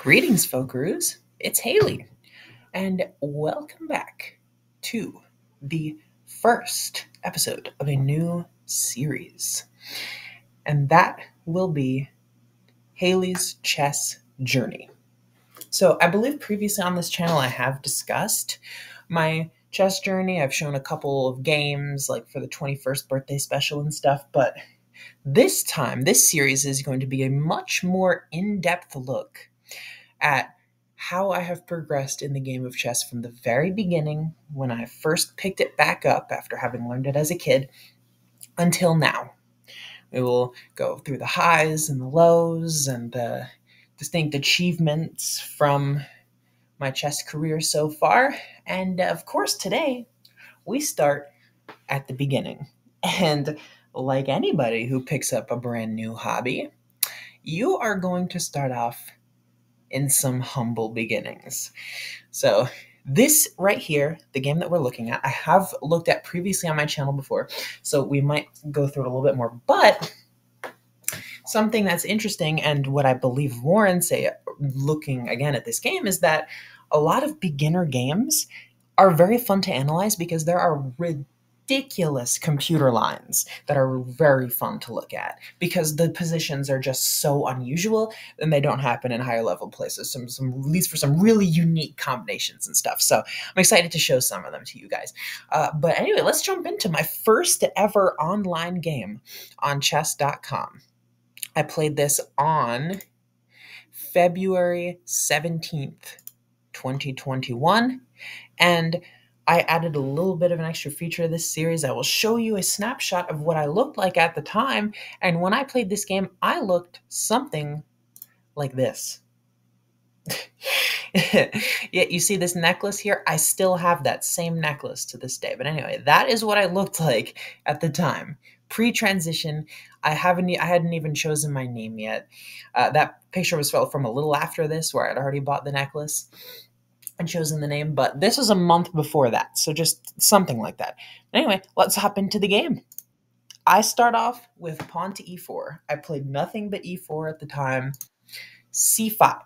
Greetings, folkaroos. It's Hailey, and welcome back to the first episode of a new series. And that will be Hailey's chess journey. So, I believe previously on this channel I have discussed my chess journey. I've shown a couple of games, like for the 21st birthday special and stuff, but this time, this series is going to be a much more in depth look at how I have progressed in the game of chess from the very beginning, when I first picked it back up after having learned it as a kid, until now. We will go through the highs and the lows and the distinct achievements from my chess career so far. And of course, today we start at the beginning. And like anybody who picks up a brand new hobby, you are going to start off in some humble beginnings. So this right here, the game that we're looking at, I have looked at previously on my channel before, so we might go through it a little bit more. But something that's interesting, and what I believe Warren say, looking again at this game, is that a lot of beginner games are very fun to analyze because there are ridiculous computer lines that are very fun to look at because the positions are just so unusual and they don't happen in higher level places. Some leads for some really unique combinations and stuff. So I'm excited to show some of them to you guys. But anyway, let's jump into my first ever online game on chess.com. I played this on February 17th, 2021, and I added a little bit of an extra feature to this series. I will show you a snapshot of what I looked like at the time, and when I played this game, I looked something like this. Yeah, you see this necklace here? I still have that same necklace to this day. But anyway, that is what I looked like at the time. Pre-transition, I hadn't even chosen my name yet. That picture was from a little after this, where I'd already bought the necklace and chosen the name, but this was a month before that, so just something like that. Anyway, let's hop into the game. I start off with pawn to e4. I played nothing but e4 at the time. c5.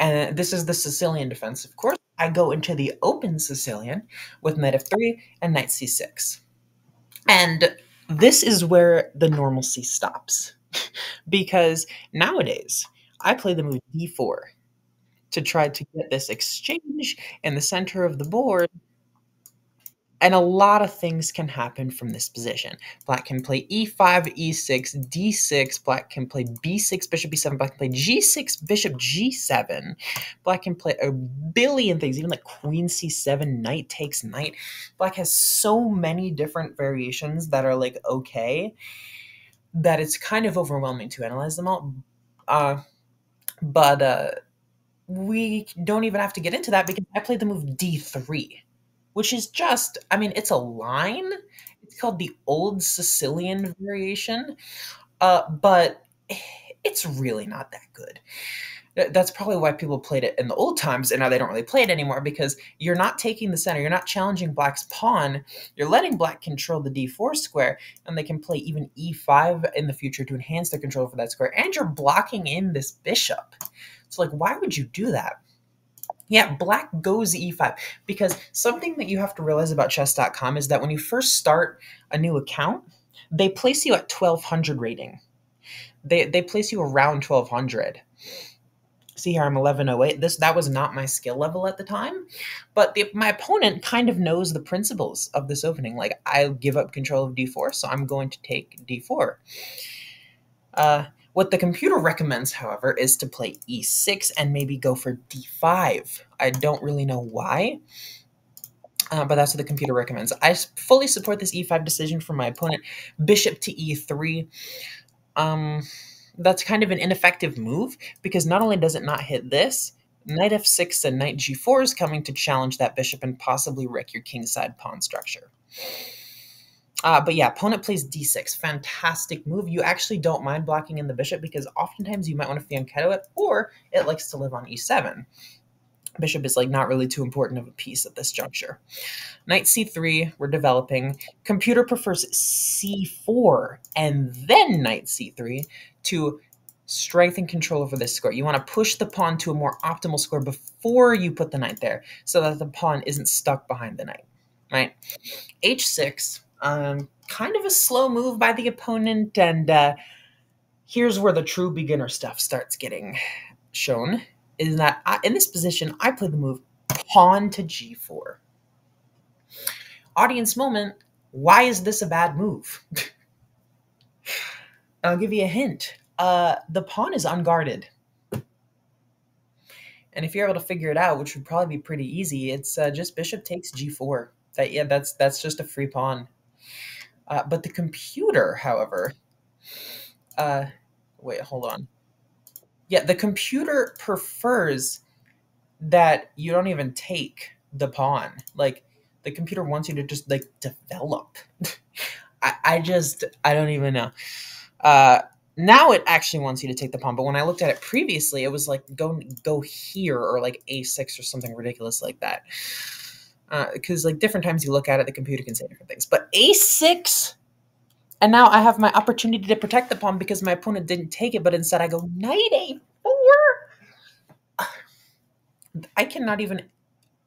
And this is the Sicilian defense, of course. I go into the open Sicilian with knight f3 and knight c6. And this is where the normalcy stops. Because nowadays, I play the move d4 to try to get this exchange in the center of the board. And a lot of things can happen from this position. Black can play e5, e6, d6. Black can play b6, bishop b7. Black can play g6, bishop g7. Black can play a billion things, even like queen c7, knight takes knight. Black has so many different variations that are like okay, that it's kind of overwhelming to analyze them all. But we don't even have to get into that because I played the move d3, which is just, I mean, it's a line. It's called the Old Sicilian variation, but it's really not that good. That's probably why people played it in the old times, and now they don't really play it anymore because you're not taking the center. You're not challenging Black's pawn. You're letting Black control the d4 square, and they can play even e5 in the future to enhance their control for that square, and you're blocking in this bishop. So, like, why would you do that? Yeah, Black goes e5 because something that you have to realize about chess.com is that when you first start a new account, they place you at 1200 rating. They place you around 1200. See here, I'm 1108. That was not my skill level at the time, but my opponent kind of knows the principles of this opening. Like, I give up control of d4, so I'm going to take d4. What the computer recommends, however, is to play e6 and maybe go for d5. I don't really know why, but that's what the computer recommends. I fully support this e5 decision from my opponent. Bishop to e3. That's kind of an ineffective move because not only does it not hit this, knight f6 and knight g4 is coming to challenge that bishop and possibly wreck your kingside pawn structure. But yeah, opponent plays d6. Fantastic move. You actually don't mind blocking in the bishop because oftentimes you might want to fianchetto it, or it likes to live on e7. Bishop is like not really too important of a piece at this juncture. Knight c3, we're developing. Computer prefers c4 and then knight c3 to strength and control over this square. You want to push the pawn to a more optimal square before you put the knight there, so that the pawn isn't stuck behind the knight, right? H6, kind of a slow move by the opponent, and here's where the true beginner stuff starts getting shown, is that in this position, I play the move pawn to g4. Audience moment, why is this a bad move? I'll give you a hint. The pawn is unguarded. And if you're able to figure it out, which would probably be pretty easy, it's just bishop takes g4. That's just a free pawn. But the computer, however, wait, hold on. Yeah, the computer prefers that you don't even take the pawn. Like, the computer wants you to just, like, develop. I don't even know. Now it actually wants you to take the pawn, but when I looked at it previously, it was like, go here, or like a6 or something ridiculous like that. Because like different times you look at it, the computer can say different things. But a6, and now I have my opportunity to protect the pawn because my opponent didn't take it, but instead I go knight a4. I cannot even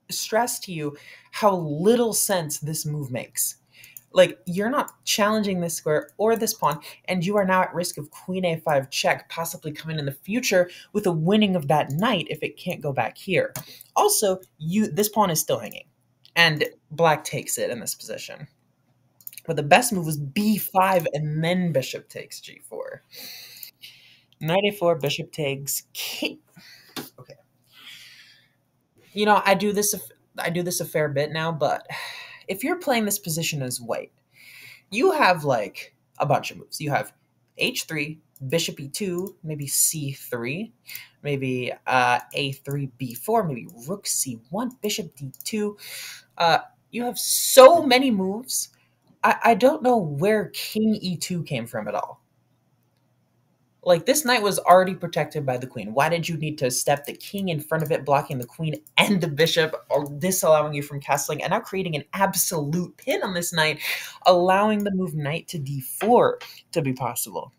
stress to you how little sense this move makes. Like, you're not challenging this square or this pawn, and you are now at risk of queen a5 check, possibly coming in the future with a winning of that knight if it can't go back here. Also, this pawn is still hanging, and black takes it in this position. But the best move was b5, and then bishop takes g4. Knight a4, bishop takes king. Okay. You know, I do this a fair bit now, but if you're playing this position as white, you have like a bunch of moves. You have h3, bishop e2, maybe c3, maybe a3, b4, maybe rook c1, bishop d2. You have so many moves. I don't know where king e2 came from at all. Like, this knight was already protected by the queen. Why did you need to step the king in front of it, blocking the queen and the bishop, or disallowing you from castling, and now creating an absolute pin on this knight, allowing the move knight to d4 to be possible?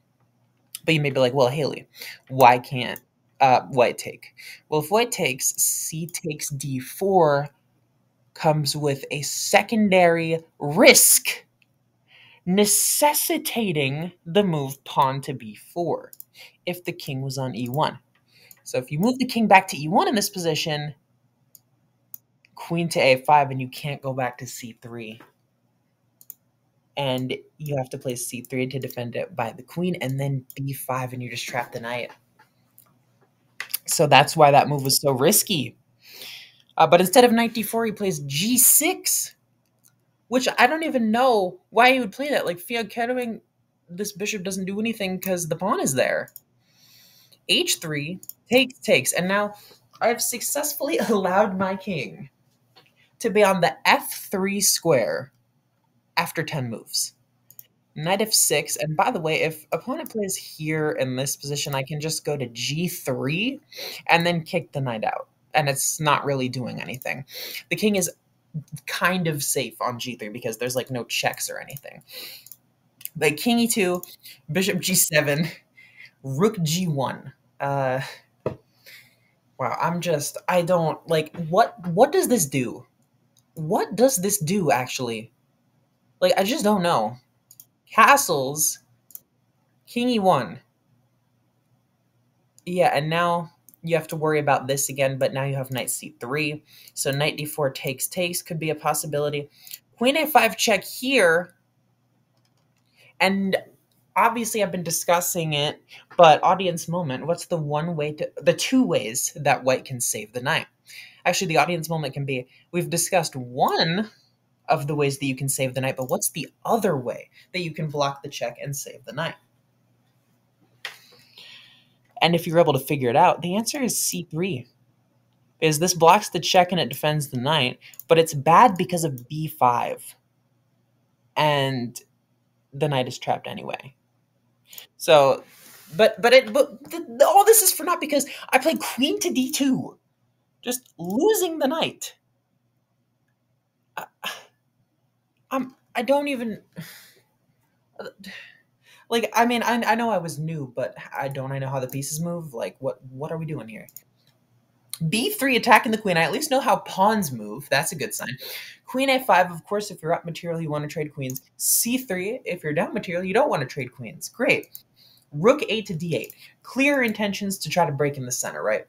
But you may be like, well, Hailey, why can't white take? Well, if white takes, c takes d4 comes with a secondary risk necessitating the move pawn to b4 if the king was on e1. So if you move the king back to e1 in this position, queen to a5, and you can't go back to c3. And you have to play c3 to defend it by the queen, and then b5, and you just trap the knight. So that's why that move was so risky. But instead of knight d4, he plays g6, which I don't even know why he would play that. Like, foreshadowing, this bishop doesn't do anything because the pawn is there. h3, takes, and now I've successfully allowed my king to be on the f3 square after 10 moves. Knight f6, and by the way, if opponent plays here in this position, I can just go to g3 and then kick the knight out, and it's not really doing anything. The king is kind of safe on g3 because there's like no checks or anything. But king e2, bishop g7, rook g1. Wow, I don't, like, what does this do? What does this do, actually? Like, I just don't know. Castles, king e1. Yeah, and now you have to worry about this again, but now you have knight c3. So knight d4 takes could be a possibility. Queen a5 check here. And obviously I've been discussing it, but audience moment, what's the two ways that white can save the knight? Actually, the audience moment can be, we've discussed one of the ways that you can save the knight, but what's the other way that you can block the check and save the knight? And if you're able to figure it out, the answer is c3. Because this blocks the check and it defends the knight, but it's bad because of b5. And the knight is trapped anyway. So, but all this is for naught because I played queen to d2, just losing the knight. I don't even. Like, I mean, I know I was new, but I know how the pieces move. Like, what are we doing here? B3 attacking the queen. I at least know how pawns move. That's a good sign. Queen A5, of course, if you're up material, you want to trade queens. C3, if you're down material, you don't want to trade queens. Great. Rook 8 to D8. Clear intentions to try to break in the center, right?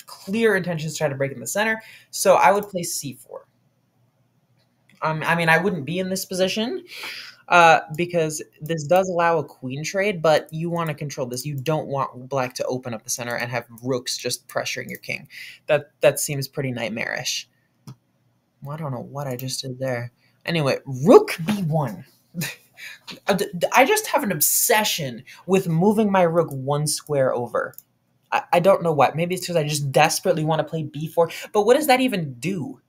Clear intentions to try to break in the center. So I would play C4. I mean, I wouldn't be in this position because this does allow a queen trade, but you want to control this. You don't want black to open up the center and have rooks just pressuring your king. That seems pretty nightmarish. Well, I don't know what I just did there. Anyway, rook b1. I just have an obsession with moving my rook one square over. I don't know what. Maybe it's because I just desperately want to play b4. But what does that even do?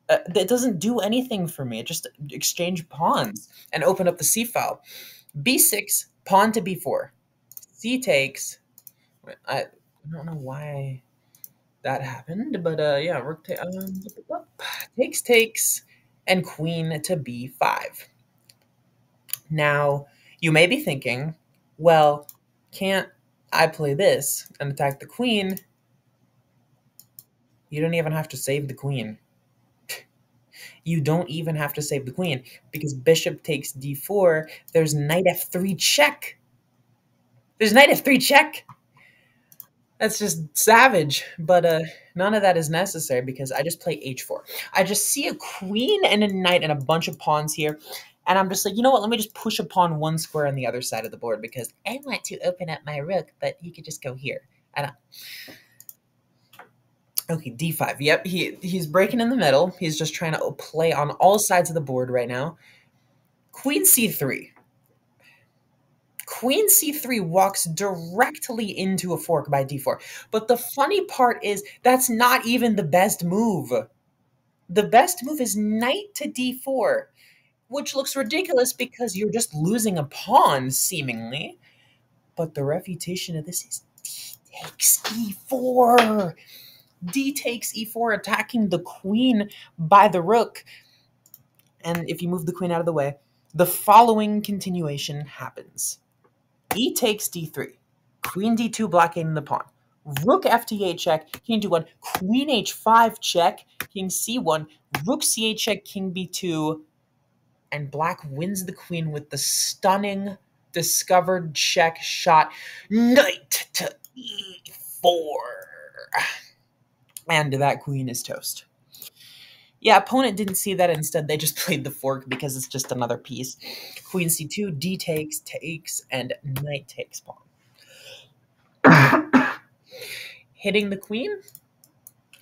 It doesn't do anything for me. It just exchange pawns and open up the c file. B6, pawn to b4. C takes. I don't know why that happened, but yeah, rook takes, and queen to b5. Now, you may be thinking, well, can't I play this and attack the queen? You don't even have to save the queen. You don't even have to save the queen because bishop takes d4. There's knight f3 check. There's knight f3 check. That's just savage, but none of that is necessary because I just play h4. I just see a queen and a knight and a bunch of pawns here, and I'm just like, you know what, let me just push a pawn one square on the other side of the board because I want to open up my rook, but he could just go here. I don't. Okay, d5. Yep, he's breaking in the middle. He's just trying to play on all sides of the board right now. Queen c3. Queen c3 walks directly into a fork by d4. But the funny part is that's not even the best move. The best move is knight to d4, which looks ridiculous because you're just losing a pawn, seemingly. But the refutation of this is d takes e4. D takes e4, attacking the queen by the rook. And if you move the queen out of the way, the following continuation happens. E takes d3. Queen d2 blockading the pawn. Rook f8 check, king d1. Queen h5 check, king c1. Rook c8 check, king b2. And black wins the queen with the stunning discovered check shot. Knight to e4. And that queen is toast. Yeah, opponent didn't see that. Instead, they just played the fork because it's just another piece. Queen c2, d takes, and knight takes pawn. Hitting the queen,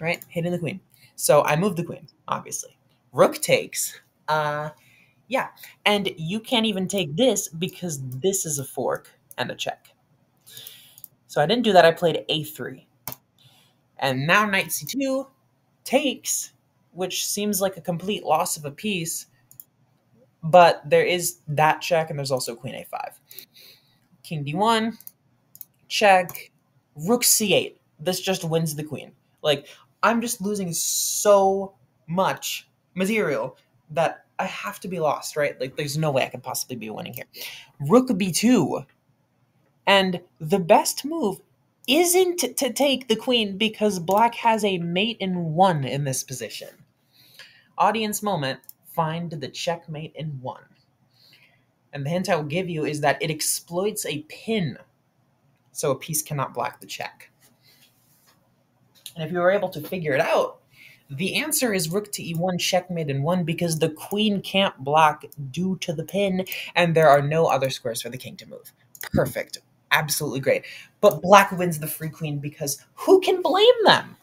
right? Hitting the queen. So I move the queen, obviously. Rook takes. Yeah. And you can't even take this because this is a fork and a check. So I didn't do that. I played a3. And now knight c2 takes, which seems like a complete loss of a piece. But there is that check, and there's also queen a5. King d1, check, rook c8. This just wins the queen. Like, I'm just losing so much material that I have to be lost, right? Like, there's no way I could possibly be winning here. Rook b2. And the best move isn't to take the queen because black has a mate in 1 in this position. Audience moment, find the checkmate in 1. And the hint I will give you is that it exploits a pin, so a piece cannot block the check. And if you were able to figure it out, the answer is rook to e1 checkmate in 1 because the queen can't block due to the pin, and there are no other squares for the king to move. Perfect. Absolutely great. But black wins the free queen because who can blame them?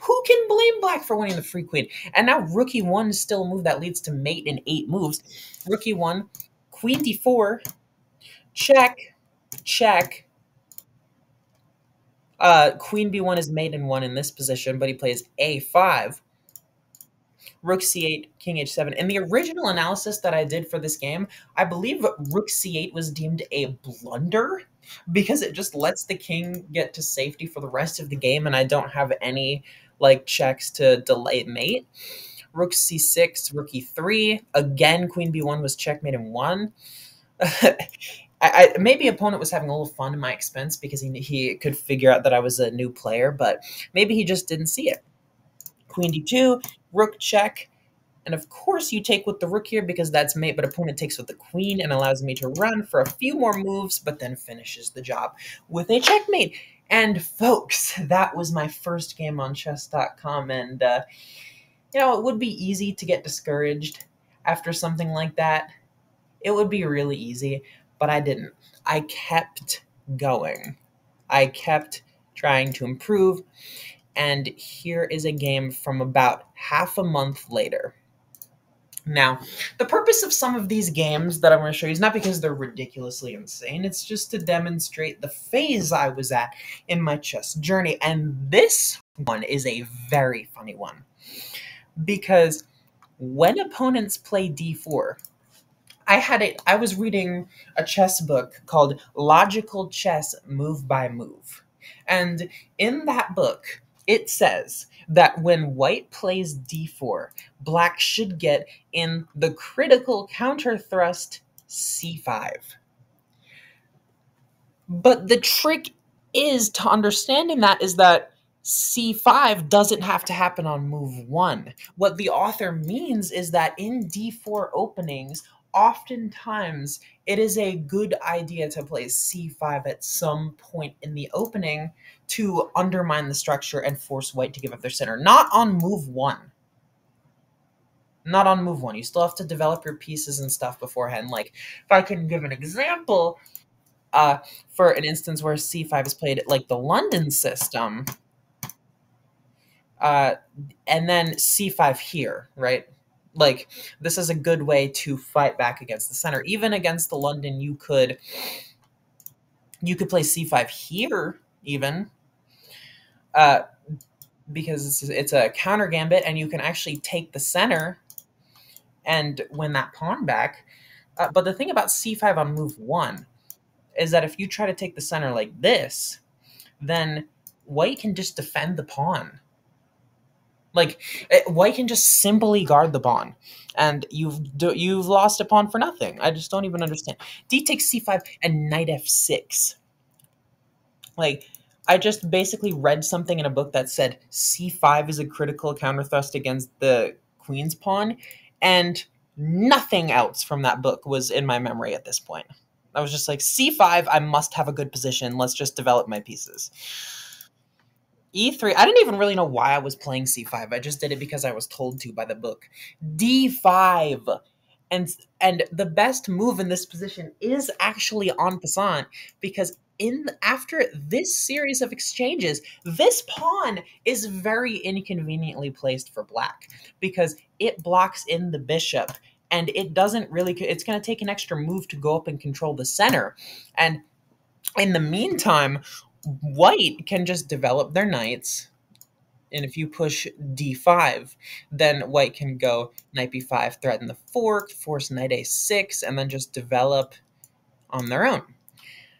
Who can blame black for winning the free queen? And now rook e1 is still a move that leads to mate in 8 moves. Rook e1, queen d4, check, check. Queen b1 is mate in 1 in this position, but he plays a5. Rook c8, king h7. In the original analysis that I did for this game, I believe rook c8 was deemed a blunder because it just lets the king get to safety for the rest of the game, and I don't have any like checks to delay mate. Rook c6, rook e3. Again, queen b1 was checkmate in 1. maybe opponent was having a little fun at my expense because he could figure out that I was a new player, but maybe he just didn't see it. Queen d2, rook check, and of course you take with the rook here because that's mate, but opponent takes with the queen and allows me to run for a few more moves, but then finishes the job with a checkmate. And folks, that was my first game on chess.com, and it would be easy to get discouraged after something like that. It would be really easy, but I didn't. I kept going. I kept trying to improve, and here is a game from about half a month later. Now, the purpose of some of these games that I'm going to show you is not because they're ridiculously insane, it's just to demonstrate the phase I was at in my chess journey, and this one is a very funny one. Because when opponents play d4, I was reading a chess book called Logical Chess Move by Move. And in that book, it says that when white plays d4, black should get in the critical counter thrust c5. But the trick is to understanding that is that c5 doesn't have to happen on move 1. What the author means is that in d4 openings, oftentimes it is a good idea to play c5 at some point in the opening to undermine the structure and force white to give up their center. Not on move 1. Not on move 1. You still have to develop your pieces and stuff beforehand. Like, if I can give an example, for an instance where c5 is played like the London system, and then c5 here, right? Like, this is a good way to fight back against the center. Even against the London, you could play c5 here, even, because it's a counter gambit, and you can actually take the center and win that pawn back. But the thing about c5 on move 1 is that if you try to take the center like this, then white can just defend the pawn. Like, white can just simply guard the pawn, and you've lost a pawn for nothing. I just don't even understand. D takes c5 and knight f6. Like, I just basically read something in a book that said c5 is a critical counter thrust against the queen's pawn, and nothing else from that book was in my memory at this point. I was just like, c5, I must have a good position. Let's just develop my pieces. E3, I didn't even really know why I was playing c5. I just did it because I was told to by the book. D5. And the best move in this position is actually en passant, because after this series of exchanges, this pawn is very inconveniently placed for black because it blocks in the bishop, and it doesn't really, it's going to take an extra move to go up and control the center. And in the meantime, white can just develop their knights, and if you push d5, then white can go knight b5, threaten the fork, force knight a6, and then just develop on their own.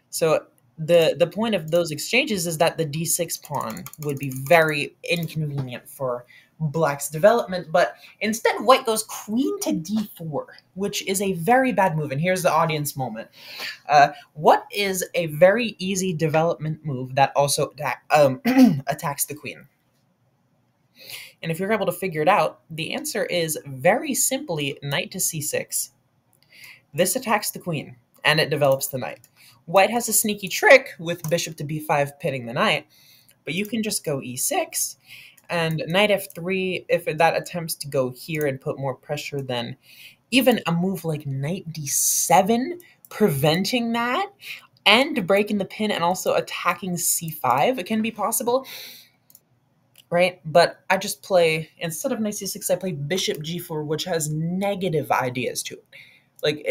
So the point of those exchanges is that the d6 pawn would be very inconvenient for black's development, but instead white goes queen to d4, which is a very bad move. And here's the audience moment. What is a very easy development move that also attacks the queen? And if you're able to figure it out, the answer is very simply knight to c6. This attacks the queen, and it develops the knight. White has a sneaky trick with bishop to b5 pitting the knight, but you can just go e6, and knight f3, if that attempts to go here and put more pressure, then even a move like knight d7, preventing that, and breaking the pin and also attacking c5, it can be possible. Right? But I just play, instead of knight c6, I play bishop g4, which has negative ideas to it. Like,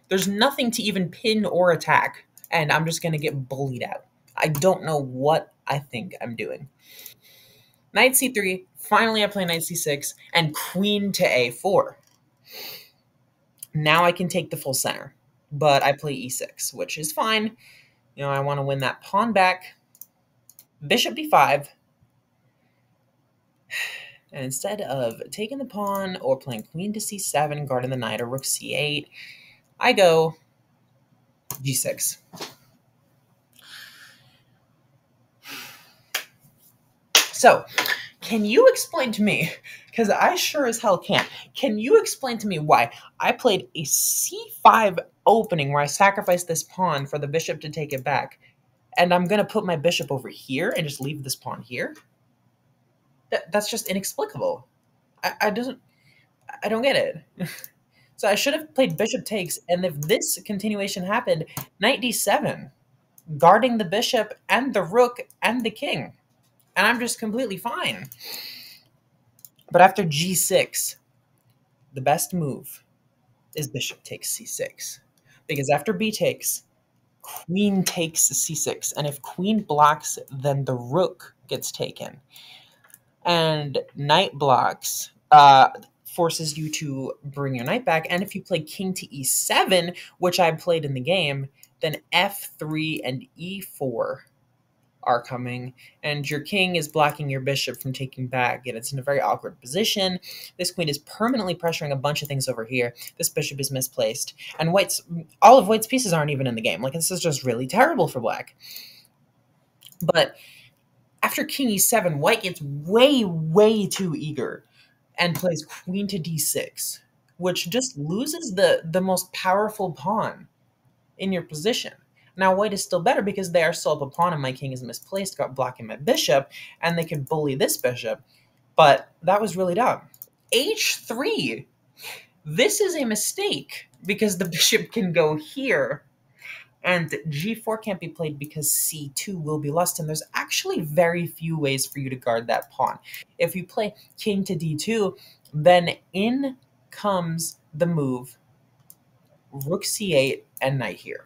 there's nothing to even pin or attack, and I'm just going to get bullied out. I don't know what I think I'm doing. Knight c3, finally I play knight c6, and queen to a4. Now I can take the full center, but I play e6, which is fine. I want to win that pawn back. Bishop b5. And instead of taking the pawn or playing queen to c7, guarding the knight, or rook c8, I go g6. So, can you explain to me, because I sure as hell can't, can you explain to me why I played a c5 opening where I sacrificed this pawn for the bishop to take it back, and I'm going to put my bishop over here and just leave this pawn here? That's just inexplicable. I doesn't I don't get it. So I should have played bishop takes, and if this continuation happened, knight d7, guarding the bishop and the rook and the king, and I'm just completely fine. But after g6, the best move is bishop takes c6, because after b takes, queen takes c6, and if queen blocks, then the rook gets taken, and knight blocks forces you to bring your knight back. And if you play king to e7, which I played in the game, then f3 and e4 are coming, and your king is blocking your bishop from taking back, and it's in a very awkward position. This queen is permanently pressuring a bunch of things over here. This bishop is misplaced, and all of white's pieces aren't even in the game. Like, this is just really terrible for black. But after king e7, white gets way, way too eager and plays queen to d6, which just loses the most powerful pawn in your position. Now, white is still better because they are still up a pawn and my king is misplaced, got blocking my bishop, and they can bully this bishop, but that was really dumb. h3. This is a mistake because the bishop can go here, and g4 can't be played because c2 will be lost, and there's actually very few ways for you to guard that pawn. If you play king to d2, then in comes the move rook c8 and knight here.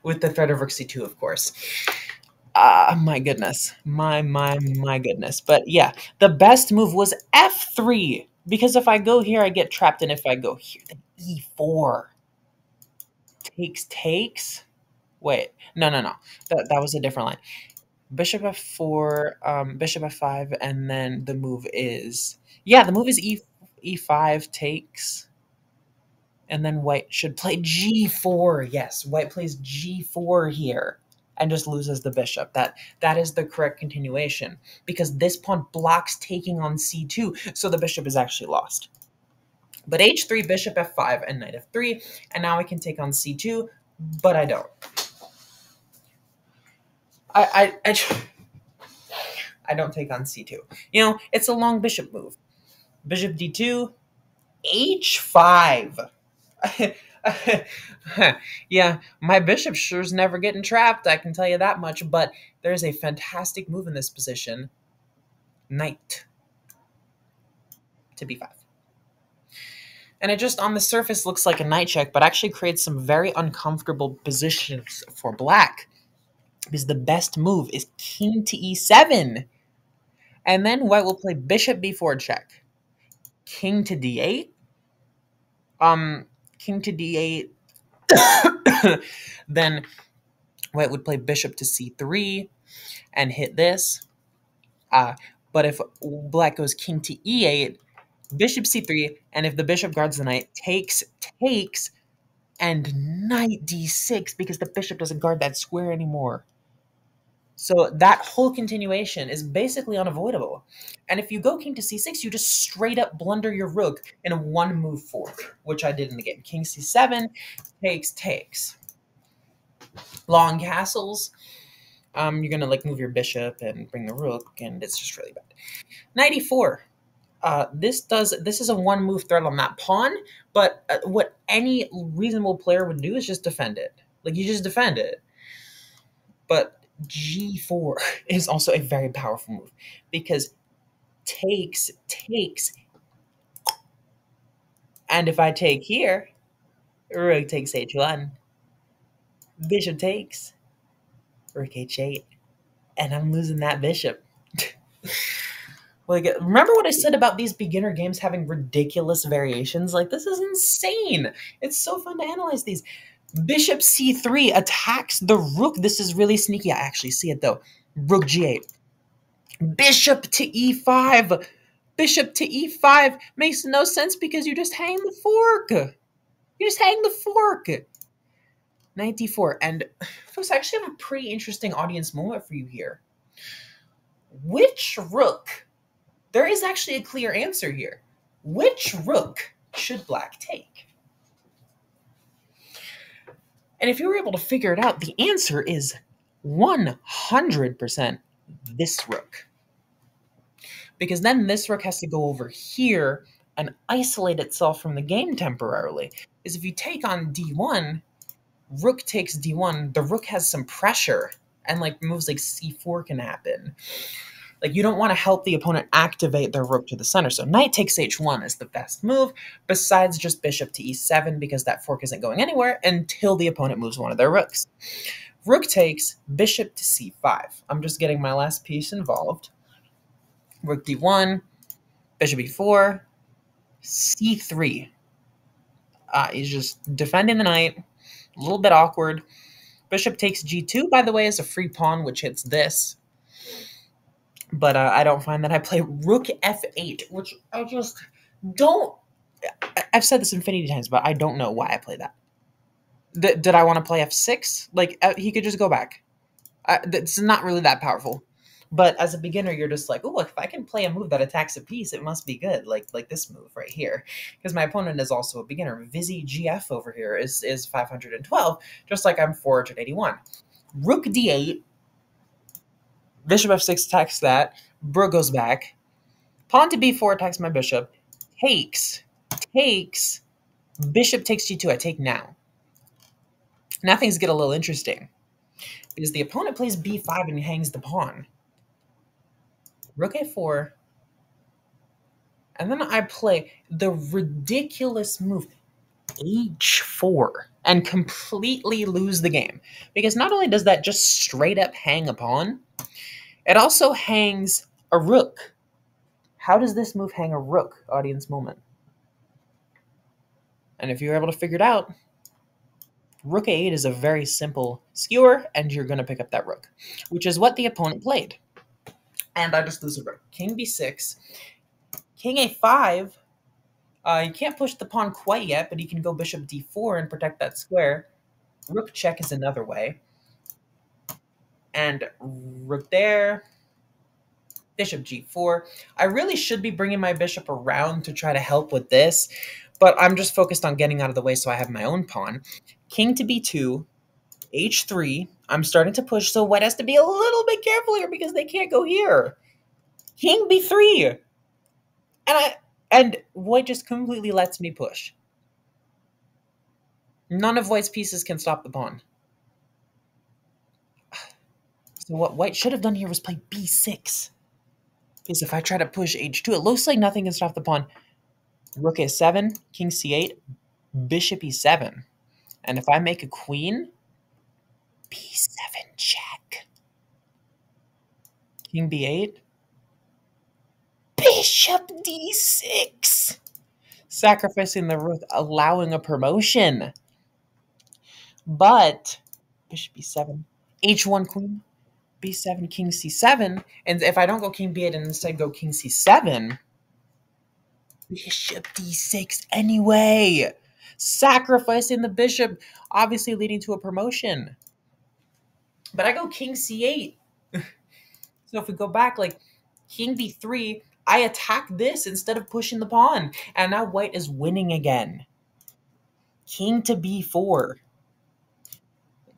With the threat of rook c2, of course. My goodness. My goodness. But yeah, the best move was f3, because if I go here, I get trapped, and if I go here, then e4. Takes. Wait, no. That was a different line. Bishop f4, bishop f5, and then the move is, yeah, the move is e5 takes, and then white should play g4. Yes, white plays g4 here and just loses the bishop. That is the correct continuation, because this pawn blocks taking on c2, so the bishop is actually lost. But h3, bishop f5, and knight f3, and now I can take on c2, but I don't. I don't take on c2. You know, it's a long bishop move. Bishop d2, h5. Yeah, my bishop sure's never getting trapped, I can tell you that much, but there's a fantastic move in this position. Knight to b5. And it just on the surface looks like a knight check, but actually creates some very uncomfortable positions for black, because the best move is king to e7. And then white will play bishop b4 check. King to d8. King to d8. Then white would play bishop to c3 and hit this. But if black goes king to e8, bishop c3, and if the bishop guards the knight, takes, and knight d6, because the bishop doesn't guard that square anymore. So that whole continuation is basically unavoidable. And if you go king to c6, you just straight up blunder your rook in a one-move fork, which I did in the game. King c7, takes. Long castles. You're going to like move your bishop and bring the rook, and it's just really bad. Knight e4. This is a one-move threat on that pawn, but what any reasonable player would do is just defend it. Like, you just defend it. But g4 is also a very powerful move, because takes, and if I take here, rook takes h1, bishop takes, rook h8, and I'm losing that bishop. Like, remember what I said about these beginner games having ridiculous variations? Like, this is insane. It's so fun to analyze these. Bishop c3 attacks the rook. This is really sneaky. I actually see it, though. Rook g8. Bishop to e5. Bishop to e5 makes no sense because you just hang the fork. You just hang the fork. knight d4. And folks, I actually have a pretty interesting audience moment for you here. Which rook? There is actually a clear answer here. Which rook should black take? And if you were able to figure it out, the answer is 100% this rook. Because then this rook has to go over here and isolate itself from the game temporarily. Because if you take on d1, rook takes d1, the rook has some pressure, and like moves like c4 can happen. Like, you don't want to help the opponent activate their rook to the center. So knight takes h1 is the best move, besides just bishop to e7, because that fork isn't going anywhere until the opponent moves one of their rooks. Rook takes, bishop to c5. I'm just getting my last piece involved. Rook d1, bishop e4, c3. He's just defending the knight. A little bit awkward. Bishop takes g2, by the way, is a free pawn, which hits this. But I don't find that. I play rook f8, which I just don't... I've said this infinity times, but I don't know why I play that. Did I want to play f6? Like, he could just go back. It's not really that powerful. But as a beginner, you're just like, oh, if I can play a move that attacks a piece, it must be good. Like this move right here. Because my opponent is also a beginner. Vizzy GF over here is 512, just like I'm 481. Rook d8. Bishop f6 attacks that. Rook goes back. Pawn to b4 attacks my bishop. Takes. Bishop takes g2. I take now. Now things get a little interesting. Because the opponent plays b5 and hangs the pawn. Rook a4. And then I play the ridiculous move h4 and completely lose the game. Because not only does that just straight up hang a pawn, it also hangs a rook. How does this move hang a rook? Audience moment. And if you're able to figure it out, rook a8 is a very simple skewer, and you're going to pick up that rook, which is what the opponent played. And I just lose a rook. King b6. King a5. You can't push the pawn quite yet, but he can go bishop d4 and protect that square. Rook check is another way. And rook there. Bishop g4. I really should be bringing my bishop around to try to help with this, but I'm just focused on getting out of the way so I have my own pawn. King to b2. h3. I'm starting to push, so white has to be a little bit careful here because they can't go here. King b3. And white just completely lets me push. None of white's pieces can stop the pawn. So what white should have done here was play b6. Because if I try to push h2, it looks like nothing can stop the pawn. Rook a7, king c8, bishop e7. And if I make a queen, b7 check. King b8, bishop d6. Sacrificing the rook, allowing a promotion. But bishop b7, h1 queen, b7, king c7. And if I don't go king b8 and instead go king c7, bishop d6 anyway. Sacrificing the bishop, obviously leading to a promotion. But I go king c8. So if we go back, like king b3, I attack this instead of pushing the pawn. And now white is winning again. King to b4.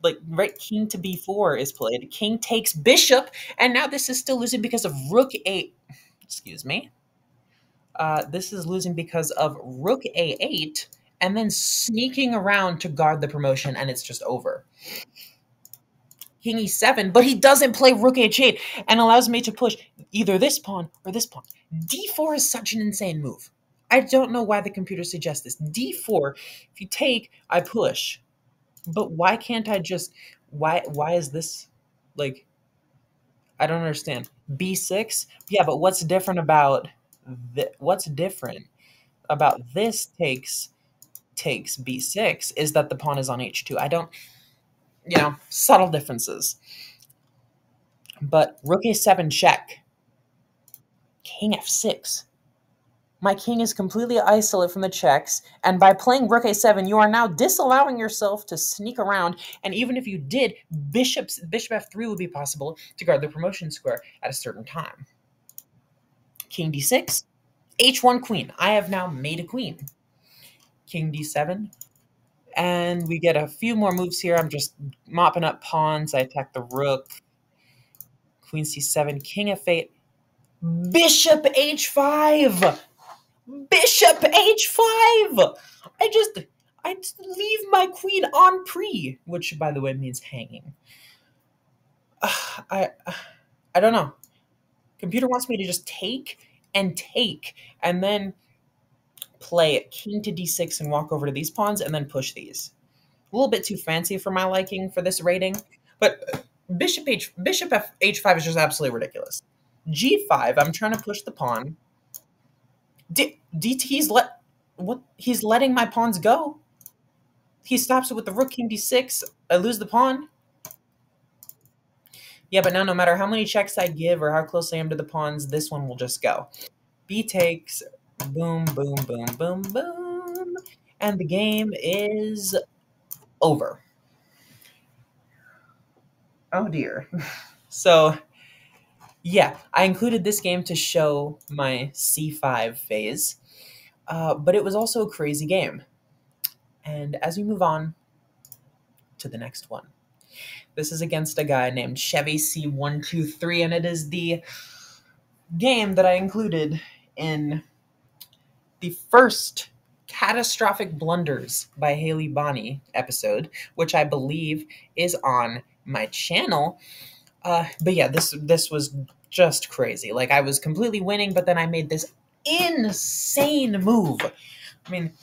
Like, right, king to b4 is played. King takes bishop, and now this is still losing because of rook a... Excuse me. This is losing because of rook a8, and then sneaking around to guard the promotion, and it's just over. King e7, but he doesn't play rook h8, and allows me to push either this pawn or this pawn. d4 is such an insane move. I don't know why the computer suggests this. d4, if you take, I push. But why can't I just... Why is this... Like, I don't understand. b6? Yeah, but what's different about... What's different about this takes b6 is that the pawn is on h2. I don't... You know, subtle differences. But rook a7 check. King f6. My king is completely isolate from the checks, and by playing rook a7, you are now disallowing yourself to sneak around, and even if you did, bishop f3 would be possible to guard the promotion square at a certain time. King d6, h1 queen. I have now made a queen. King d7, and we get a few more moves here. I'm just mopping up pawns. I attack the rook. Queen c7, king f8, bishop h5. Bishop h5. I leave my queen on pre, which by the way means hanging. I I don't know. Computer wants me to just take and then play king to d6 and walk over to these pawns and then push these. A little bit too fancy for my liking for this rating, but bishop h5 is just absolutely ridiculous. G5, I'm trying to push the pawn. He's letting my pawns go. He stops it with the rook king d6. I lose the pawn. Yeah, but now no matter how many checks I give or how close I am to the pawns, this one will just go. B takes, boom, boom, boom, boom, boom, and the game is over. Oh dear. So, yeah, I included this game to show my c5 phase, but it was also a crazy game. And as we move on to the next one, this is against a guy named Chevy C123, and it is the game that I included in the first Catastrophic Blunders by Hailey Bonnie episode, which I believe is on my channel. But yeah, this was just crazy. Like, I was completely winning, but then I made this insane move. I mean,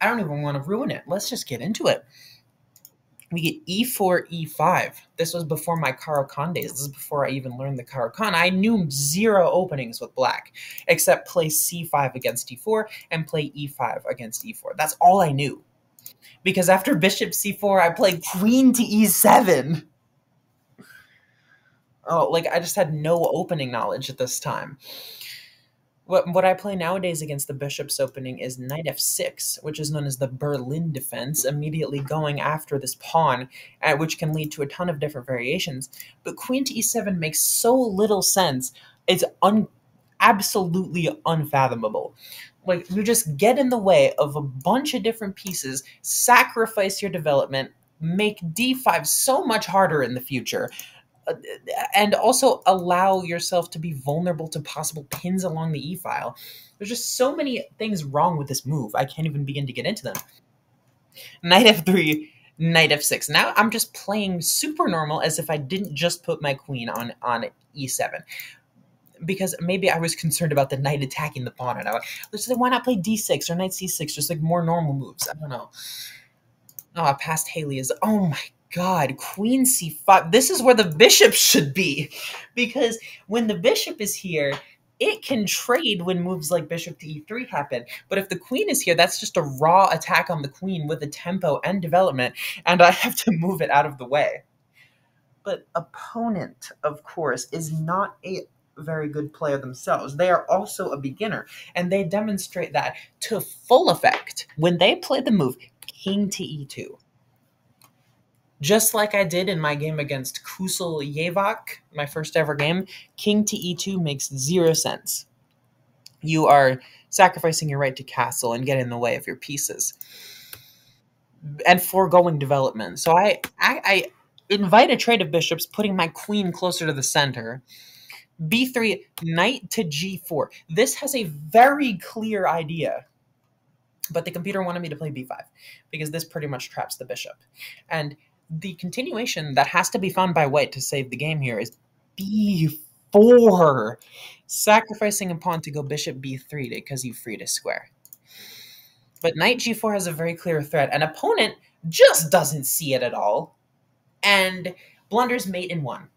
I don't even want to ruin it. Let's just get into it. We get e4, e5. This was before my Caro-Kann days. This is before I even learned the Caro-Kann. I knew zero openings with black, except play c5 against d4 and play e5 against e4. That's all I knew. Because after bishop c4, I played queen to e7. Oh, like, I just had no opening knowledge at this time. What I play nowadays against the bishop's opening is knight f6, which is known as the Berlin defense, immediately going after this pawn, which can lead to a ton of different variations. But queen to e7 makes so little sense. It's absolutely unfathomable. Like, you just get in the way of a bunch of different pieces, sacrifice your development, make d5 so much harder in the future, and also allow yourself to be vulnerable to possible pins along the e-file. There's just so many things wrong with this move. I can't even begin to get into them. Knight f3, knight f6. Now I'm just playing super normal as if I didn't just put my queen on e7. Because maybe I was concerned about the knight attacking the pawn, and I was like, why not play d6 or knight c6, just like more normal moves? I don't know. Oh, past Hailey is, oh my God, queen c5. This is where the bishop should be, because when the bishop is here, it can trade when moves like bishop to e3 happen. But if the queen is here, that's just a raw attack on the queen with a tempo and development, and I have to move it out of the way. But opponent, of course, is not a very good player themselves. They are also a beginner, and they demonstrate that to full effect when they play the move king to e2. Just like I did in my game against Kusel Yevak, my first ever game, king to e2 makes zero sense. You are sacrificing your right to castle and get in the way of your pieces and foregoing development. So I invite a trade of bishops, putting my queen closer to the center. b3, knight to g4. This has a very clear idea, but the computer wanted me to play b5 because this pretty much traps the bishop. And the continuation that has to be found by white to save the game here is b4, sacrificing a pawn to go bishop b3 because you freed a square. But knight g4 has a very clear threat, and opponent just doesn't see it at all, and blunders mate in one.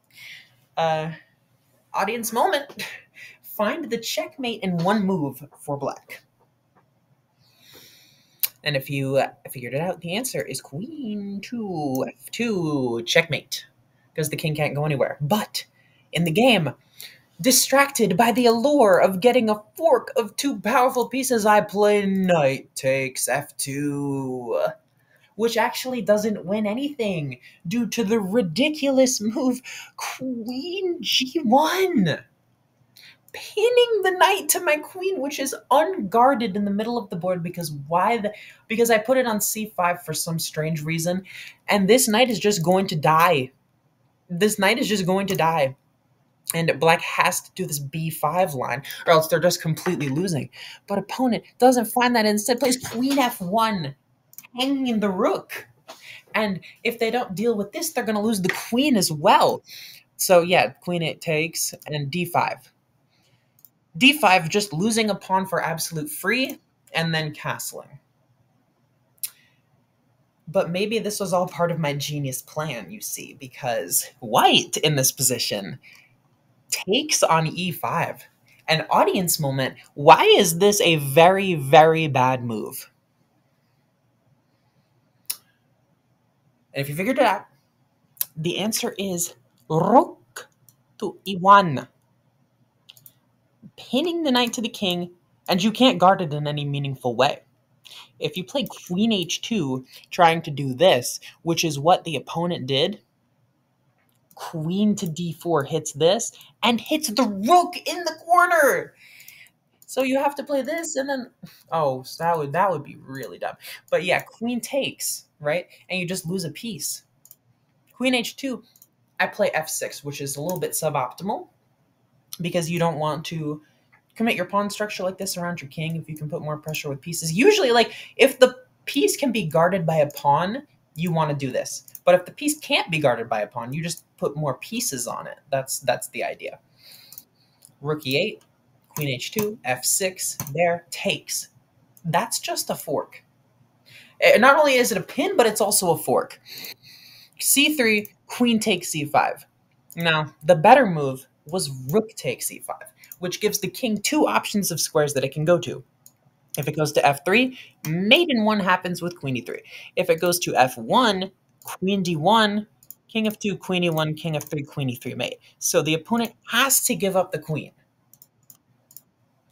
Audience moment. Find the checkmate in one move for black. And if you figured it out, the answer is queen to f2, checkmate, because the king can't go anywhere. But in the game, Distracted by the allure of getting a fork of two powerful pieces, I play knight takes f2, which actually doesn't win anything due to the ridiculous move queen g1, pinning the knight to my queen, which is unguarded in the middle of the board. Because why? Because I put it on c5 for some strange reason, and this knight is just going to die. This knight is just going to die. And black has to do this b5 line, or else they're just completely losing. But opponent doesn't find that, instead plays queen f1, hanging the rook. And if they don't deal with this, they're going to lose the queen as well. So yeah, queen 8 takes, and d5. d5, just losing a pawn for absolute free, and then castling. But maybe this was all part of my genius plan, you see, because white in this position takes on e5. An audience moment. Why is this a very, very bad move? And if you figured it out, the answer is rook to e1, pinning the knight to the king, and you can't guard it in any meaningful way. If you play queen h2 trying to do this, which is what the opponent did, queen to d4 hits this and hits the rook in the corner. So you have to play this, and then so that would be really dumb. But yeah, queen takes, right? And you just lose a piece. Queen h2, I play f6, which is a little bit suboptimal because you don't want to commit your pawn structure like this around your king if you can put more pressure with pieces. Usually, like, if the piece can be guarded by a pawn, you want to do this. But if the piece can't be guarded by a pawn, you just put more pieces on it. That's the idea. Rook e8, queen h2, f6, there, takes. That's just a fork. Not only is it a pin, but it's also a fork. c3, queen takes c5. Now, the better move was rook takes c5, which gives the king two options of squares that it can go to. If it goes to f3, mate in 1 happens with queen e3. If it goes to f1, queen d1, king f2, queen e1, king f3, queen e3 mate. So the opponent has to give up the queen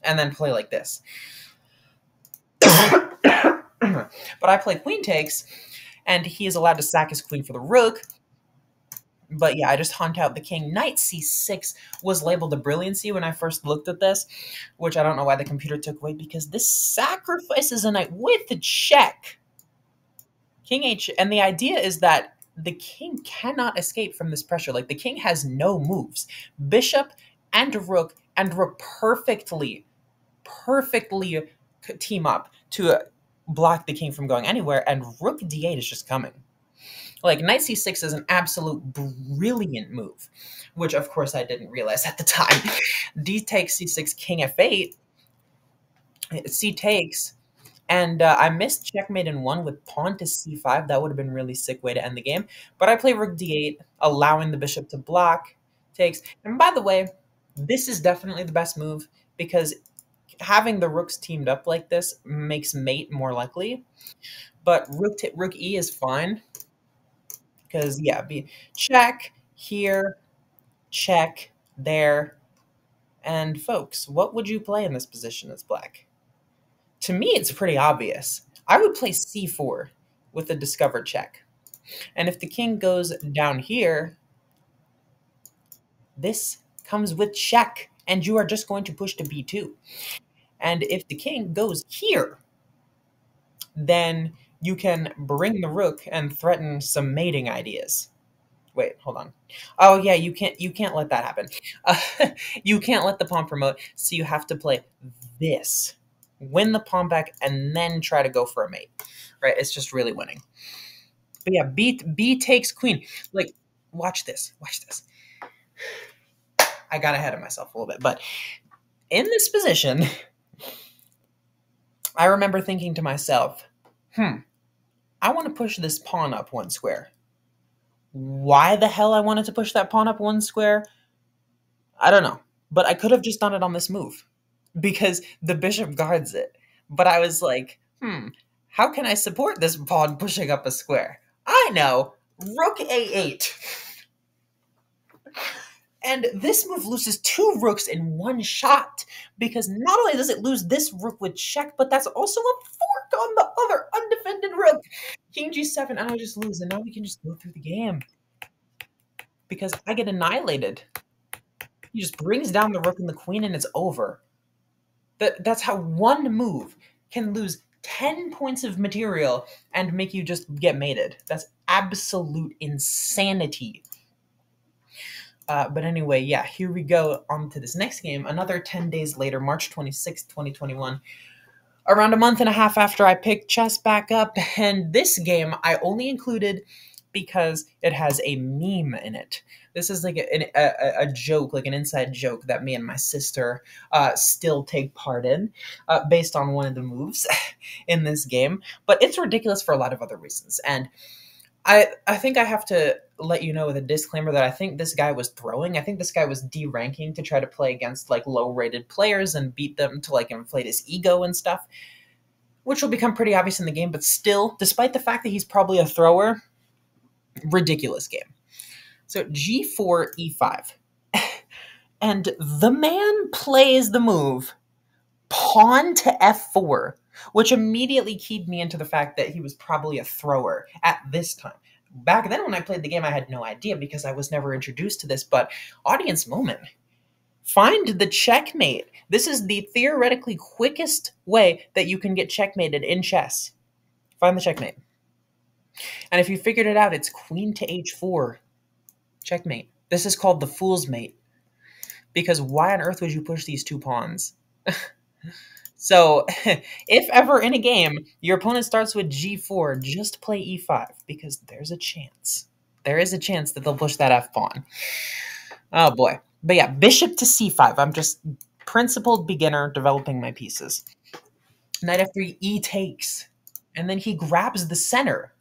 and then play like this. But I play queen takes, and he is allowed to sack his queen for the rook. But yeah, I just hunt out the king. Knight c6 was labeled a brilliancy when I first looked at this, which I don't know why the computer took away, because this sacrifices a knight with a check. King h, and the idea is that the king cannot escape from this pressure. Like, the king has no moves. Bishop and rook perfectly team up to block the king from going anywhere, and rook d8 is just coming. Like, knight c6 is an absolute brilliant move, which of course I didn't realize at the time. D takes c6, king f8, c takes, and I missed checkmate in 1 with pawn to c5. That would have been a really sick way to end the game. But I play rook d8, allowing the bishop to block, takes. And by the way, this is definitely the best move, because having the rooks teamed up like this makes mate more likely. But rook e is fine, because, yeah, check here, check there. And folks, what would you play in this position as black? To me, it's pretty obvious. I would play c4 with a discovered check. And if the king goes down here, this comes with check, and you are just going to push to b2. And if the king goes here, then you can bring the rook and threaten some mating ideas. Wait, hold on. Oh yeah, you can't let that happen. You can't let the pawn promote, so you have to play this. Win the pawn back, and then try to go for a mate. Right? It's just really winning. But yeah, B takes queen. Like, watch this. Watch this. I got ahead of myself a little bit, but in this position, I remember thinking to myself, I want to push this pawn up 1 square. Why the hell I wanted to push that pawn up 1 square, I don't know. But I could have just done it on this move, because the bishop guards it. But I was like, how can I support this pawn pushing up a square? I know, rook a8. And this move loses two rooks in one shot because not only does it lose this rook with check, but that's also a fork on the other undefended rook. King g7, and I just lose, and now we can just go through the game because I get annihilated. He just brings down the rook and the queen, and it's over. That's how one move can lose 10 points of material and make you just get mated. That's absolute insanity. But anyway, yeah, here we go on to this next game. Another 10 days later, March 26th, 2021. Around a month and a half after I picked chess back up, and this game I only included because it has a meme in it. This is like a joke, like an inside joke that me and my sister still take part in based on one of the moves in this game. But it's ridiculous for a lot of other reasons. And I think I have to let you know with a disclaimer that I think this guy was throwing. I think this guy was deranking to try to play against like low-rated players and beat them to like inflate his ego and stuff, which will become pretty obvious in the game. But still, despite the fact that he's probably a thrower, ridiculous game. So g4, e5. And the man plays the move pawn to f4, which immediately keyed me into the fact that he was probably a thrower at this time. Back then when I played the game, I had no idea because I was never introduced to this, but audience moment. Find the checkmate. This is the theoretically quickest way that you can get checkmated in chess. Find the checkmate. And if you figured it out, it's queen to h4. Checkmate. This is called the fool's mate. Because why on earth would you push these two pawns? So, if ever in a game your opponent starts with g4, just play e5 because there's a chance. There is a chance that they'll push that f pawn. Oh boy. But yeah, bishop to c5. I'm just principled beginner developing my pieces. Knight f3, e takes. And then he grabs the center.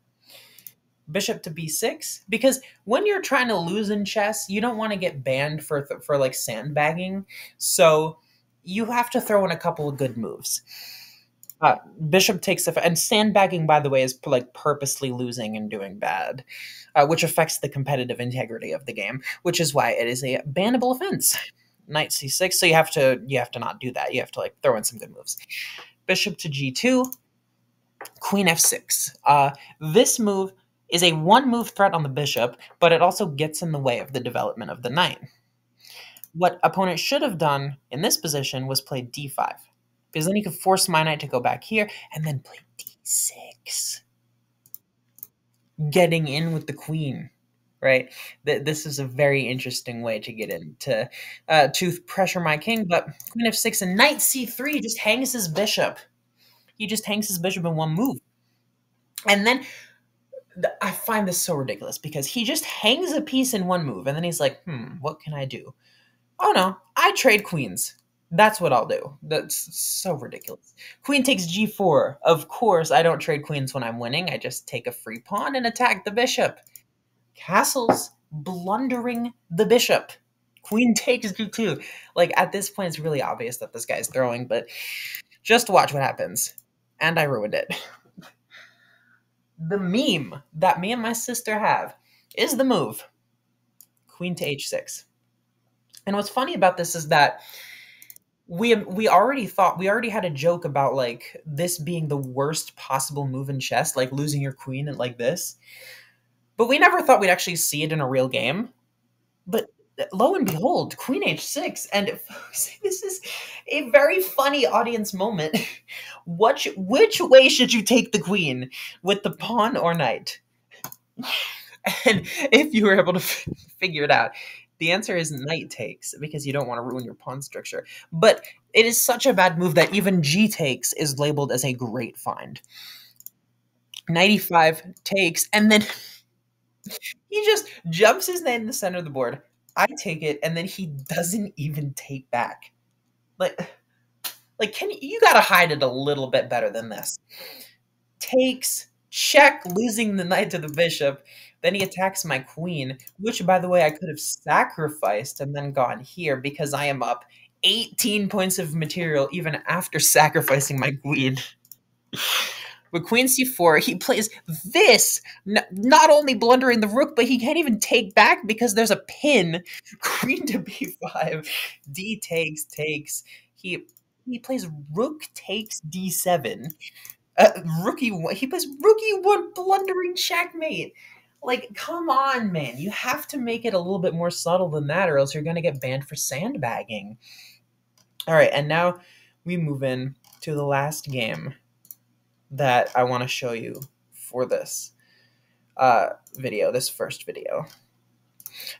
Bishop to b6, because when you're trying to lose in chess, you don't want to get banned for like sandbagging. So you have to throw in a couple of good moves. Bishop takes and sandbagging, by the way, is like purposely losing and doing bad, which affects the competitive integrity of the game, which is why it is a bannable offense. Knight c6, so you have to not do that. You have to like throw in some good moves. Bishop to g2, queen f6. This move is a one-move threat on the bishop, but it also gets in the way of the development of the knight. What opponent should have done in this position was play d5, because then he could force my knight to go back here, and then play d6. Getting in with the queen, right? This is a very interesting way to get in, to pressure my king, but queen f6 and knight c3 just hangs his bishop. He just hangs his bishop in one move. And then I find this so ridiculous because he just hangs a piece in one move, and then he's like, what can I do? Oh no, I trade queens. That's what I'll do. That's so ridiculous. Queen takes g4. Of course, I don't trade queens when I'm winning. I just take a free pawn and attack the bishop. Castles, blundering the bishop. Queen takes g2. Like, at this point, it's really obvious that this guy's throwing, but just watch what happens. And I ruined it. The meme that me and my sister have is the move queen to h6. And what's funny about this is that we already had a joke about like this being the worst possible move in chess, like losing your queen and like this. But we never thought we'd actually see it in a real game. But lo and behold, queen h6, and this is a very funny audience moment. Which way should you take the queen, with the pawn or knight? And if you were able to figure it out, the answer is knight takes, because you don't want to ruin your pawn structure. But it is such a bad move that even g takes is labeled as a great find. Knight e5 takes, and then he just jumps his knight in the center of the board. I take it, and then he doesn't even take back. Like you gotta hide it a little bit better than this. Takes, check, losing the knight to the bishop. Then he attacks my queen, which, by the way, I could have sacrificed and then gone here because I am up 18 points of material even after sacrificing my queen. With queen c4, he plays this, not only blundering the rook, but he can't even take back because there's a pin. Queen to b5, d takes. He plays rook takes d7. He plays rookie one blundering checkmate. Like, come on, man. You have to make it a little bit more subtle than that, or else you're going to get banned for sandbagging. All right, and now we move in to the last game that I want to show you for this video, this first video.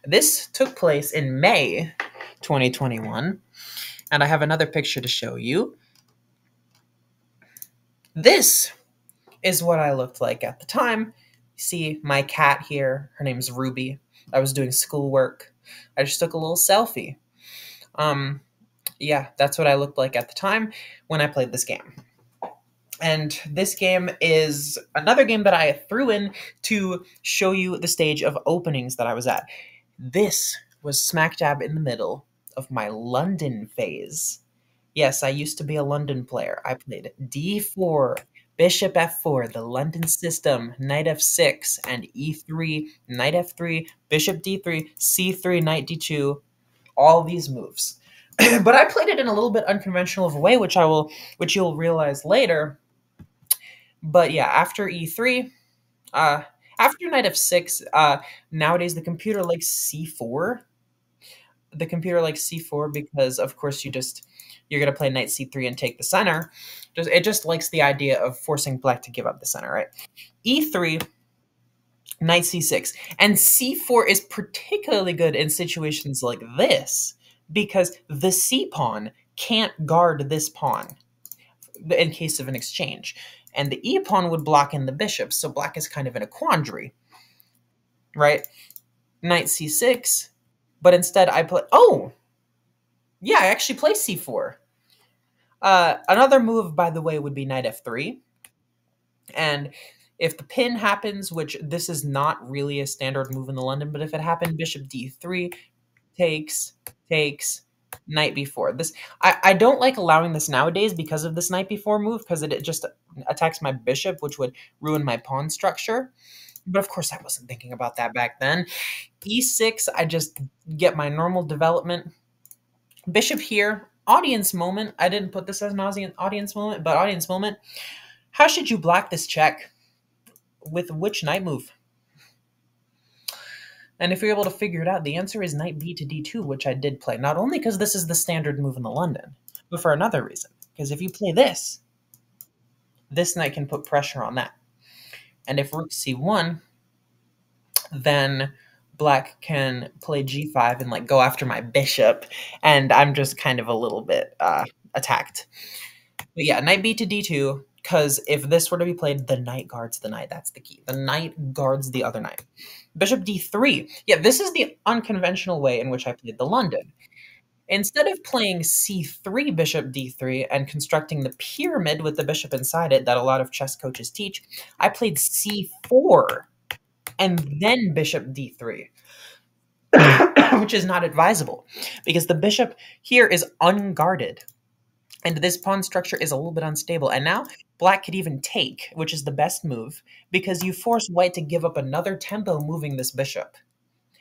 This took place in May 2021, and I have another picture to show you. This is what I looked like at the time. You see my cat here. Her name's Ruby. I was doing schoolwork. I just took a little selfie. Yeah, that's what I looked like at the time when I played this game. And this game is another game that I threw in to show you the stage of openings that I was at. This was smack dab in the middle of my London phase. Yes, I used to be a London player. I played d4, bishop f4, the London system, knight f6, and e3, knight f3, bishop d3, c3, knight d2, all these moves. But I played it in a little bit unconventional of a way, which you'll realize later. But yeah, after e3, after knight f6, nowadays the computer likes c4. The computer likes c4 because, of course, you're going to play knight c3 and take the center. It just likes the idea of forcing black to give up the center, right? e3, knight c6. And c4 is particularly good in situations like this because the c pawn can't guard this pawn in case of an exchange. And the e pawn would block in the bishop, so black is kind of in a quandary, right? Knight c6, but instead I play... Oh! Yeah, I actually play c4. Another move, by the way, would be knight f3. And if the pin happens, which this is not really a standard move in the London, but if it happened, bishop d3, takes, knight b4. I don't like allowing this nowadays because of this knight b4 move, because it just attacks my bishop, which would ruin my pawn structure. But of course, I wasn't thinking about that back then. e6, I just get my normal development. Bishop here, audience moment. I didn't put this as an audience moment, but audience moment. How should you block this check? With which knight move? And if you're able to figure it out, the answer is knight b to d2, which I did play. Not only because this is the standard move in the London, but for another reason. Because if you play this knight can put pressure on that. And if rook c1, then black can play g5 and like go after my bishop, and I'm just kind of a little bit attacked. But yeah, knight b to d2, because if this were to be played, the knight guards the knight. That's the key. The knight guards the other knight. Bishop d3. Yeah, this is the unconventional way in which I played the London. Instead of playing c3, bishop d3, and constructing the pyramid with the bishop inside it that a lot of chess coaches teach, I played c4 and then bishop d3, which is not advisable because the bishop here is unguarded. And this pawn structure is a little bit unstable. And now black could even take, which is the best move, because you force white to give up another tempo moving this bishop.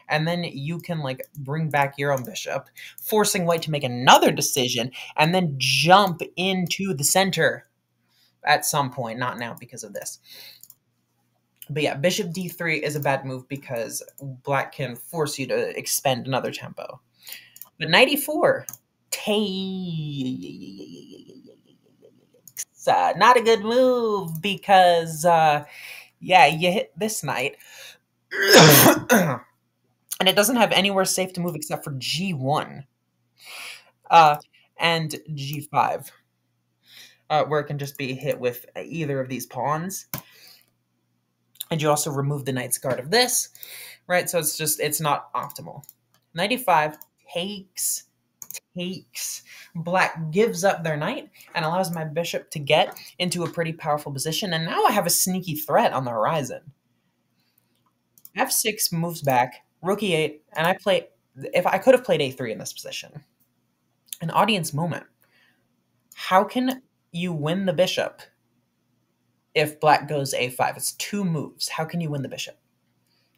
And then you can like bring back your own bishop, forcing white to make another decision and then jump into the center at some point. Not now because of this. But yeah, bishop d3 is a bad move because black can force you to expend another tempo. But knight e4, not a good move because, yeah, you hit this knight. And it doesn't have anywhere safe to move except for g1 and g5, where it can just be hit with either of these pawns. And you also remove the knight's guard of this, right? So it's not optimal. Knight e5 takes. Black gives up their knight and allows my bishop to get into a pretty powerful position. And now I have a sneaky threat on the horizon. f6 moves back, rook e8, and I could have played a3 in this position. An audience moment. How can you win the bishop if black goes a5. It's two moves. How can you win the bishop?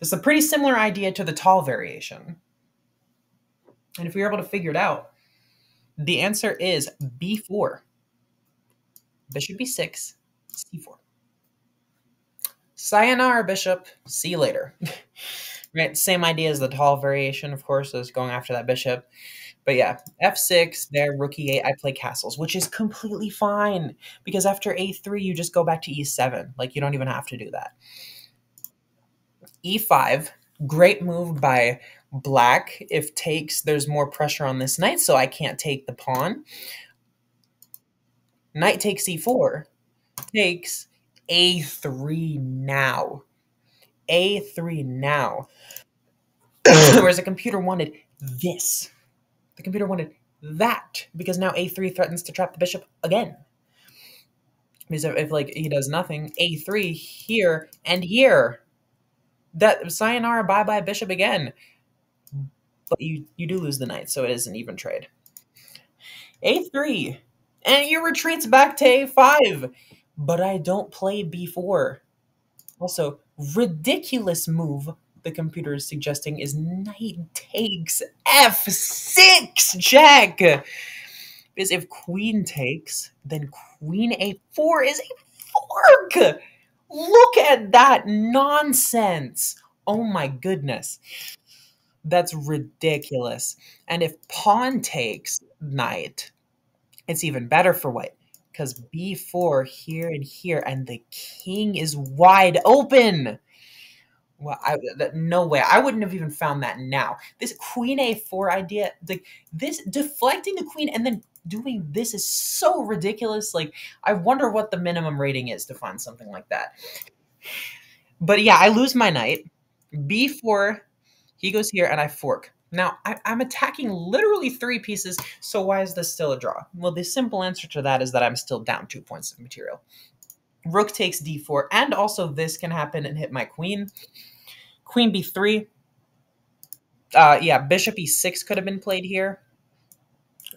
It's a pretty similar idea to the tall variation. And if you're able to figure it out, the answer is b4. Bishop b6, c4. Sayonara, bishop. See you later. Right, same idea as the tall variation, of course, as going after that bishop. But yeah, f6, there, rook e8, I play castles, which is completely fine, because after a3, you just go back to e7. Like, you don't even have to do that. e5, great move by black. If takes, there's more pressure on this knight, so I can't take the pawn. Knight takes e4, takes a3 now. a3 now. Whereas the computer wanted this. The computer wanted that, because now a3 threatens to trap the bishop again. Because if like he does nothing, a3 here and here, that sayonara, bye bye bishop again. But you do lose the knight, so it is an even trade. a3, and he retreats back to a5, but I don't play b4. Also, ridiculous move the computer is suggesting is knight takes f6 check. Because if queen takes, then queen a4 is a fork. Look at that nonsense. Oh my goodness. That's ridiculous. And if pawn takes knight, it's even better for white. Because b4 here and here, and the king is wide open. Well, no way. I wouldn't have even found that now. This queen a4 idea, like this deflecting the queen and then doing this is so ridiculous. Like, I wonder what the minimum rating is to find something like that. But yeah, I lose my knight. b4, he goes here, and I fork. Now, I'm attacking literally 3 pieces, so why is this still a draw? Well, the simple answer to that is that I'm still down 2 points of material. Rook takes d4, and also this can happen and hit my queen. Queen b3. Yeah, bishop e6 could have been played here.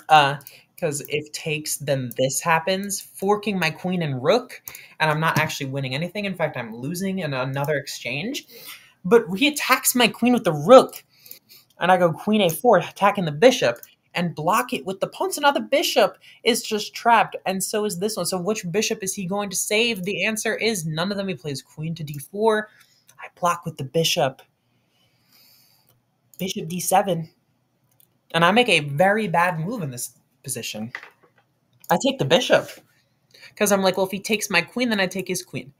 Because if takes, then this happens, forking my queen and rook, and I'm not actually winning anything. In fact, I'm losing in another exchange. But he attacks my queen with the rook, and I go queen a4, attacking the bishop, and block it with the pawn. So now the bishop is just trapped, and so is this one. So which bishop is he going to save? The answer is none of them. He plays queen to d4. I block with the bishop. Bishop d7. And I make a very bad move in this position. I take the bishop. Because I'm like, well, if he takes my queen, then I take his queen.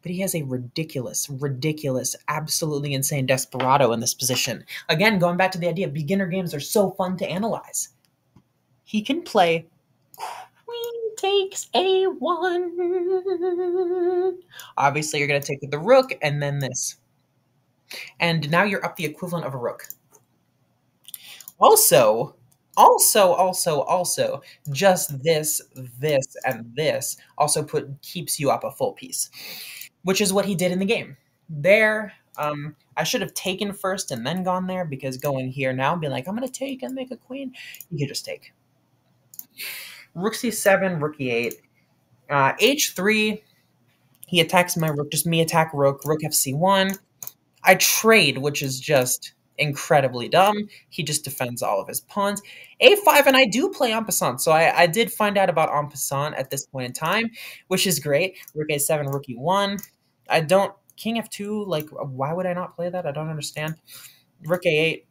But he has a ridiculous, absolutely insane desperado in this position. Again, going back to the idea, beginner games are so fun to analyze. He can play queen takes a1. Obviously, you're going to take with the rook, and then this. And now you're up the equivalent of a rook. Also, just this, and this also keeps you up a full piece, which is what he did in the game. There, I should have taken first and then gone there, because going here now and being like, I'm going to take and make a queen, you could just take. Rook c7, rook e8. h3, he attacks my rook, just me attack rook, rook fc1. I trade, which is just incredibly dumb. He just defends all of his pawns. a5, and I do play en passant, so I did find out about en passant at this point in time, which is great. Rook a7, rook e1. I don't... King f2, like, why would I not play that? I don't understand. Rook a8.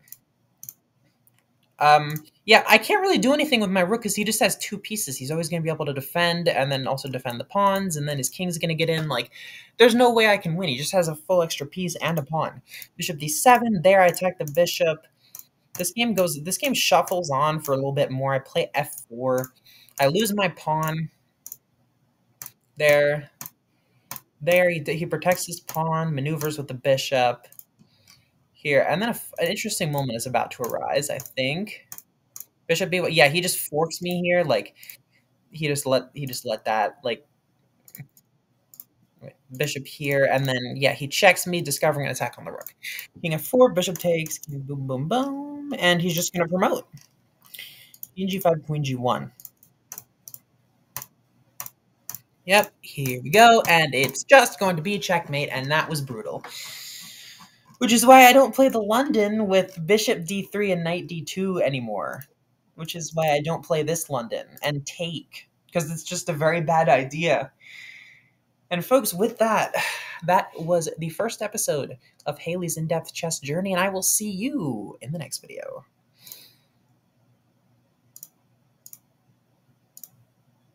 Yeah, I can't really do anything with my rook because he just has 2 pieces. He's always going to be able to defend and then also defend the pawns, and then his king's going to get in. Like, there's no way I can win. He just has a full extra piece and a pawn. Bishop d7. There, I attack the bishop. This game shuffles on for a little bit more. I play f4. I lose my pawn. There, he protects his pawn, maneuvers with the bishop. Here, and then an interesting moment is about to arise, I think. Bishop b, yeah, he just forks me here, like he just let that, like, bishop here, and then yeah, he checks me, discovering an attack on the rook. King f4, bishop takes, boom, boom, boom, and he's just gonna promote. King g5, queen g1. Yep, here we go, and it's just going to be checkmate, and that was brutal. Which is why I don't play the London with bishop d3 and knight d2 anymore. Which is why I don't play this London and take, because it's just a very bad idea. And folks, with that, that was the first episode of Hailey's In-Depth Chess Journey, and I will see you in the next video.